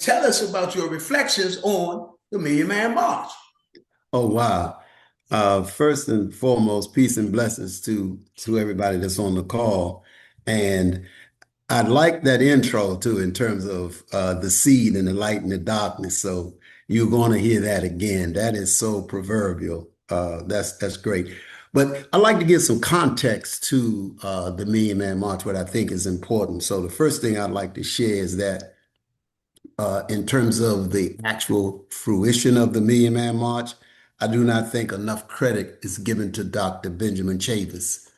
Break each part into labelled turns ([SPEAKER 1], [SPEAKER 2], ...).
[SPEAKER 1] Tell us about your reflections on the Million Man March.
[SPEAKER 2] Oh, wow. First and foremost, peace and blessings to everybody that's on the call. And I like that intro too, in terms of the seed and the light and the darkness. So you're going to hear that again. That is so proverbial. That's great. But I like to give some context to the Million Man March, what I think is important. So the first thing I'd like to share is that in terms of the actual fruition of the Million Man March, I do not think enough credit is given to Dr. Benjamin Chavis,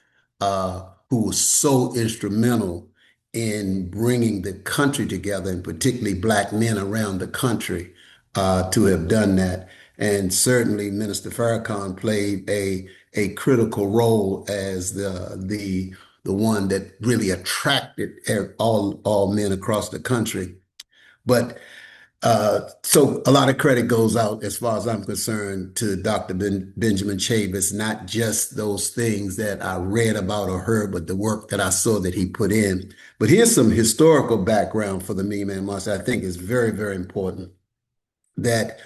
[SPEAKER 2] who was so instrumental in bringing the country together, and particularly Black men around the country, to have done that. And certainly, Minister Farrakhan played a critical role as the one that really attracted all men across the country. But so a lot of credit goes out, as far as I'm concerned, to Dr. Benjamin Chavis, not just those things that I read about or heard, but the work that I saw that he put in. But here's some historical background for the Me Man March that I think is very, very important. That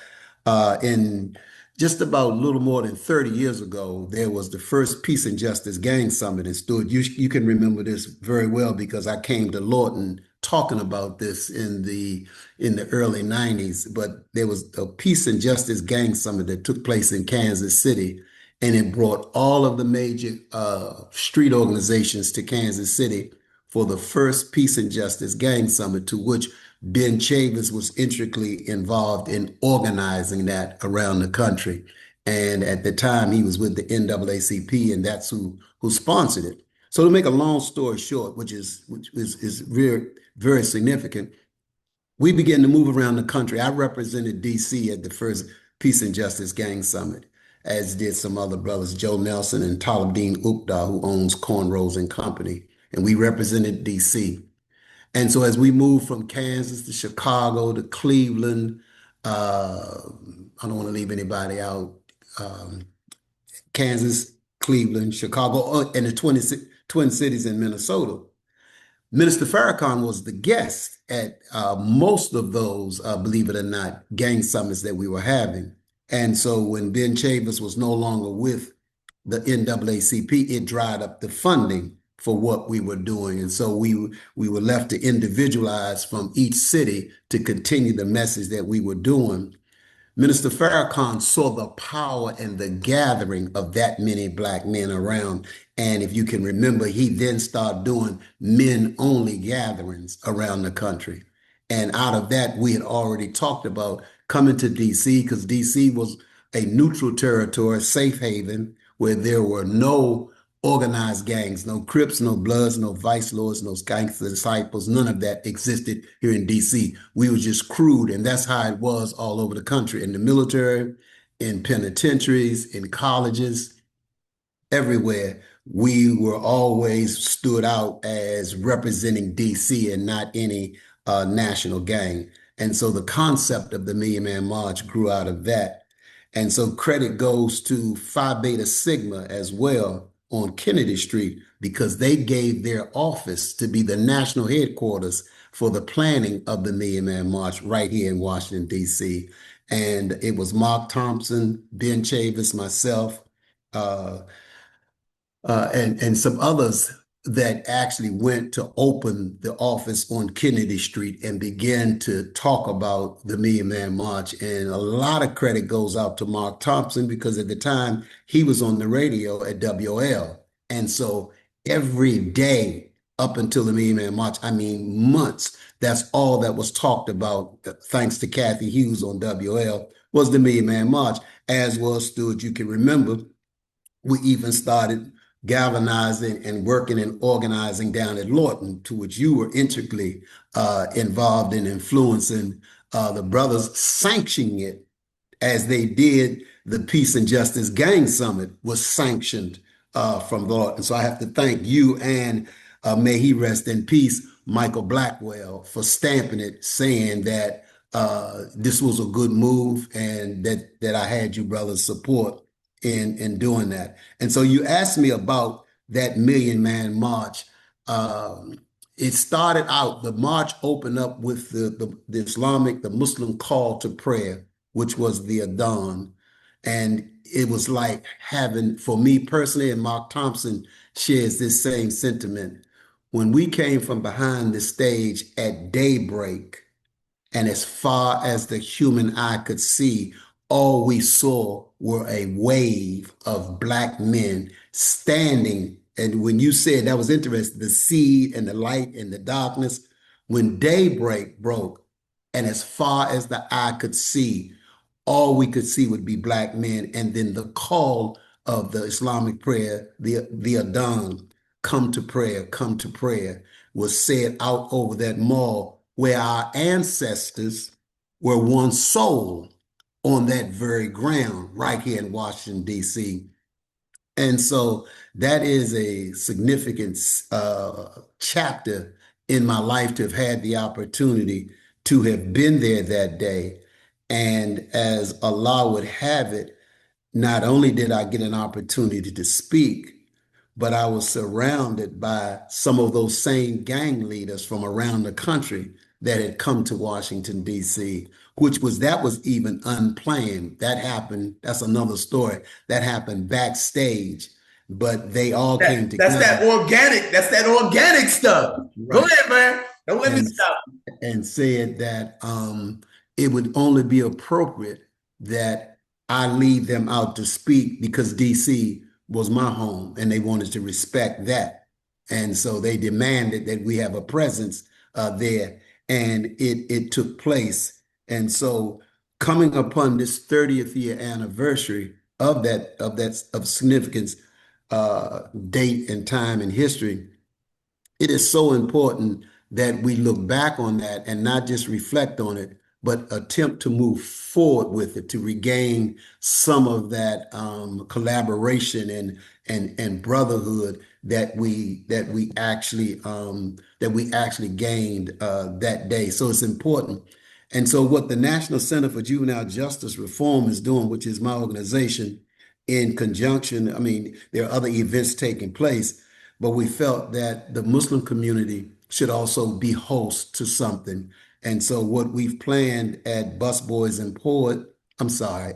[SPEAKER 2] in just about a little more than 30 years ago, there was the first Peace and Justice Gang Summit in Stewart. You can remember this very well because I came to Lawton talking about this in the early 90s. But there was a Peace and Justice Gang Summit that took place in Kansas City, and it brought all of the major street organizations to Kansas City for the first Peace and Justice Gang Summit, to which Ben Chavis was intricately involved in organizing that around the country. And at the time, he was with the NAACP, and that's who sponsored it. So to make a long story short, which is very, very significant, we began to move around the country. I represented DC at the first Peace and Justice Gang Summit, as did some other brothers, Joe Nelson and Talabdeen Ukdal, who owns Cornrows and Company. And we represented DC. And so as we moved from Kansas to Chicago to Cleveland, I don't want to leave anybody out. Um, Kansas, Cleveland, Chicago, and the Twin Cities in Minnesota. Minister Farrakhan was the guest at most of those, believe it or not, gang summits that we were having. And so when Ben Chavis was no longer with the NAACP, it dried up the funding for what we were doing. And so we were left to individualize from each city to continue the message that we were doing. Minister Farrakhan saw the power and the gathering of that many Black men around. And if you can remember, he then started doing men only gatherings around the country. And out of that, we had already talked about coming to DC, because DC was a neutral territory, safe haven, where there were no organized gangs, no Crips, no Bloods, no Vice Lords, no Gangster Disciples. None of that existed here in DC. We were just crude, and that's how it was all over the country, in the military, in penitentiaries, in colleges, everywhere. We were always stood out as representing DC and not any national gang. And so the concept of the Million Man March grew out of that. And so credit goes to Phi Beta Sigma as well on Kennedy Street, because they gave their office to be the national headquarters for the planning of the Million Man March right here in Washington, D.C. And it was Mark Thompson, Ben Chavis, myself, uh, and some others that actually went to open the office on Kennedy Street and began to talk about the Million Man March. And a lot of credit goes out to Mark Thompson, because at the time he was on the radio at WL. And so every day up until the Million Man March, I mean months, that's all that was talked about, thanks to Kathy Hughes on WL, was the Million Man March, as was Stuart. You can remember we even started galvanizing and working and organizing down at Lawton, to which you were intricately involved in influencing the brothers sanctioning it, as they did the Peace and Justice Gang Summit was sanctioned from Lawton. So I have to thank you, and may he rest in peace, Michael Blackwell, for stamping it, saying that this was a good move, and that I had you brothers support in doing that. And so you asked me about that Million Man March. Um, it started out, the march opened up with the Muslim call to prayer, which was the Adhan. And it was like having, for me personally, and Mark Thompson shares this same sentiment. When we came from behind the stage at daybreak, and as far as the human eye could see, all we saw were a wave of black men standing. And when you said that was interesting, the seed and the light and the darkness, when daybreak broke, and as far as the eye could see, all we could see would be black men. And then the call of the Islamic prayer, the Adhan, come to prayer, was said out over that mall where our ancestors were once sold on that very ground right here in Washington, D.C. And so that is a significant chapter in my life to have had the opportunity to have been there that day. And as Allah would have it, not only did I get an opportunity to speak, but I was surrounded by some of those same gang leaders from around the country that had come to Washington, D.C., that was even unplanned. That happened, that's another story. That happened backstage, but they all came
[SPEAKER 1] That's
[SPEAKER 2] together.
[SPEAKER 1] that's that organic stuff. Go
[SPEAKER 2] Right.
[SPEAKER 1] ahead, man. Don't let me
[SPEAKER 2] And,
[SPEAKER 1] stop.
[SPEAKER 2] and said that it would only be appropriate that I lead them out to speak because DC was my home and they wanted to respect that. And so they demanded that we have a presence there, and it took place. And so coming upon this 30th year anniversary of significance, date and time in history, it is so important that we look back on that and not just reflect on it, but attempt to move forward with it to regain some of that collaboration and brotherhood that we actually gained that day. So it's important. And so what the National Center for Juvenile Justice Reform is doing, which is my organization, in conjunction, I mean, there are other events taking place, but we felt that the Muslim community should also be host to something. And so what we've planned at Busboys and Poet, I'm sorry,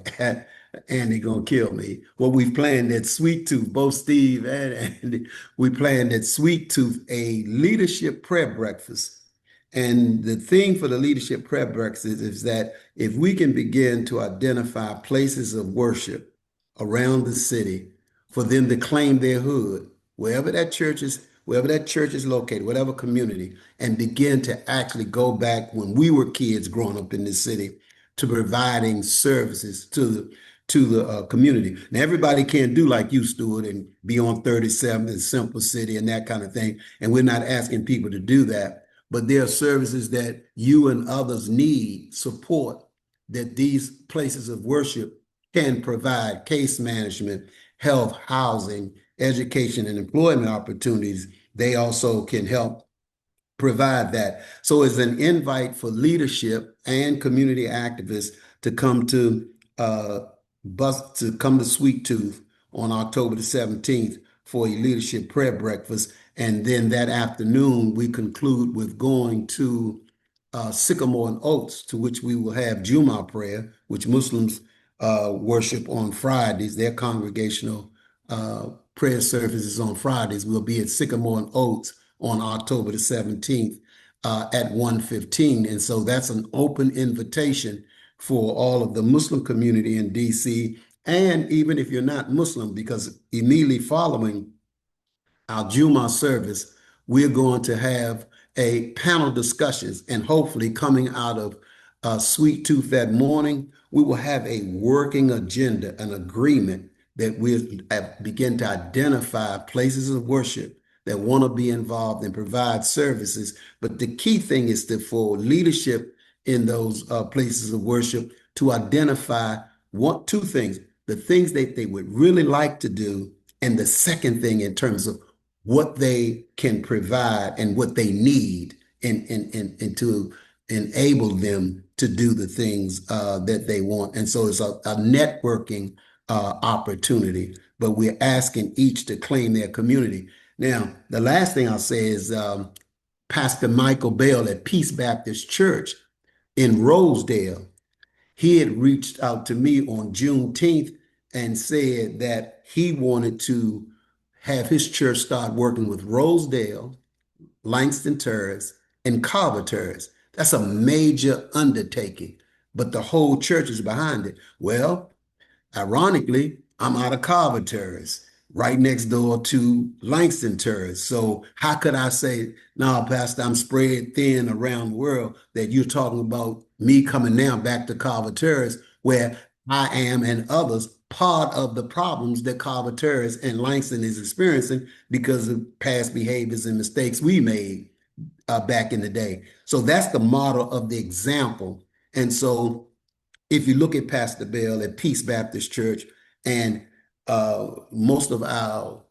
[SPEAKER 2] Andy gonna kill me. What we've planned at Sweet Tooth, both Steve and Andy, we planned at Sweet Tooth a leadership prayer breakfast. And the thing for the leadership prayer breakfast is that if we can begin to identify places of worship around the city for them to claim their hood, wherever that church is located, whatever community, and begin to actually go back when we were kids growing up in this city to providing services to the community. Now, everybody can't do like you, Stuart, and be on 37th and Simple City and that kind of thing. And we're not asking people to do that. But there are services that you and others need support that these places of worship can provide: case management, health, housing, education, and employment opportunities. They also can help provide that. So it's an invite for leadership and community activists to come to Sweet Tooth on October the 17th for a leadership prayer breakfast. And then that afternoon, we conclude with going to Sycamore and Oaks, to which we will have Juma prayer, which Muslims worship on Fridays. Their congregational prayer services on Fridays will be at Sycamore and Oaks on October the 17th at 1:15. And so that's an open invitation for all of the Muslim community in DC, and even if you're not Muslim, because immediately following our Juma service, we're going to have a panel discussions, and hopefully coming out of Sweet Tooth that morning, we will have a working agenda, an agreement that we'll begin to identify places of worship that want to be involved and provide services. But the key thing is for leadership in those places of worship to identify two things: the things that they would really like to do, and the second thing in terms of what they can provide and what they need and to enable them to do the things that they want. And so it's a networking opportunity, but we're asking each to claim their community. Now, the last thing I'll say is Pastor Michael Bell at Peace Baptist Church in Rosedale. He had reached out to me on Juneteenth and said that he wanted to have his church start working with Rosedale, Langston Terrace, and Carver Terrace. That's a major undertaking, but the whole church is behind it. Well, ironically, I'm out of Carver Terrace, right next door to Langston Terrace. So how could I say, no, Pastor, I'm spread thin around the world, that you're talking about me coming now back to Carver Terrace, where I am and others part of the problems that Carver Terrace and Langston is experiencing because of past behaviors and mistakes we made back in the day. So that's the model of the example. And so if you look at Pastor Bell at Peace Baptist Church, and most of our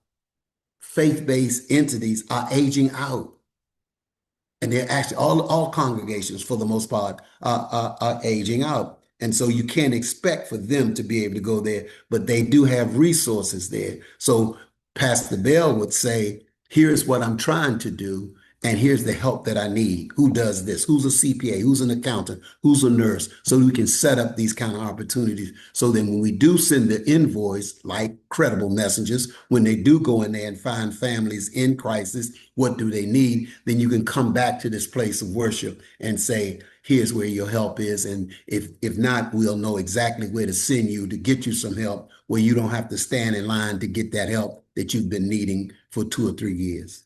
[SPEAKER 2] faith-based entities are aging out, and they're actually all congregations for the most part are aging out. And so you can't expect for them to be able to go there, but they do have resources there. So Pastor Bell would say, here's what I'm trying to do, and here's the help that I need. Who does this? Who's a CPA? Who's an accountant? Who's a nurse? So we can set up these kind of opportunities. So then when we do send the invoice, like credible messengers, when they do go in there and find families in crisis, what do they need? Then you can come back to this place of worship and say, here's where your help is. And if not, we'll know exactly where to send you to get you some help where you don't have to stand in line to get that help that you've been needing for 2 or 3 years.